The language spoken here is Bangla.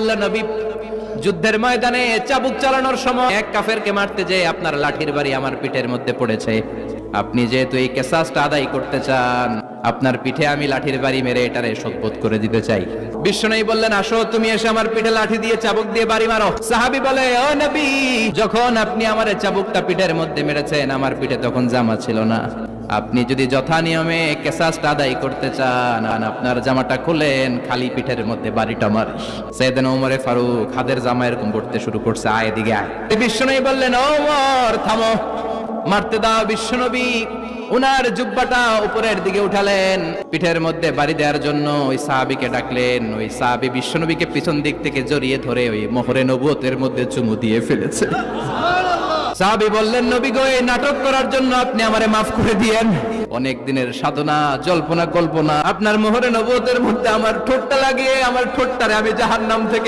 বললেন, নবী, যুদ্ধের ময়দানে চাবুক চালানোর সময় এক কাফেরকে মারতে যেয়ে আপনার লাঠির বাড়ি আমার পিঠের মধ্যে পড়েছে। আপনি যেহেতু এই কিসাসটা আদায় করতে চান, আপনার পিঠে আমি লাঠির বাড়ি মেরে এটারে শোধবোধ করে দিতে চাই। বিশ্বনবী বললেন, আসো, তুমি এসে আমার পিঠে লাঠি দিয়ে চাবুক দিয়ে বাড়ি মারো। সাহাবী বলে, ও নবী, যখন আপনি আমার চাবুকটা পিঠের মধ্যে মেরেছেন, আমার পিঠে তখন জামা ছিল না। আপনি যদি যথা নিয়মে কিসাসটা আদায় করতে চান, আপনার জামাটা খুলেন, খালি পিঠের মধ্যে বাড়িটা মার। সাইয়েদনা ওমরে ফারুক হাদের জামা এরকম পড়তে শুরু করছে, আয় এদিকে আয়। বিশ্বনবী বললেন, ওমর থামো, মারতে দাও। বিশ্বনবী উনার জুব্বাটা উপরের দিকে উঠালেন, পিঠের মধ্যে বাড়ি দেওয়ার জন্য ওই সাহাবীকে ডাকলেন। ওই সাহাবী বিশ্বনবীকে পিছন দিক থেকে জড়িয়ে ধরে ওই মোহরে নবুয়তের মধ্যে চুমু দিয়ে ফেলেছে। সাহাবী বললেন, নবী গো, এই নাটক করার জন্য আপনি আমারে মাফ করে দিয়েন। অনেক দিনের সাধনা, জল্পনা কল্পনা, আপনার মোহরে নবুয়তের মধ্যে আমার ঠোঁটটা লাগিয়ে আমার ঠোঁটটারে আমি জাহান্নাম থেকে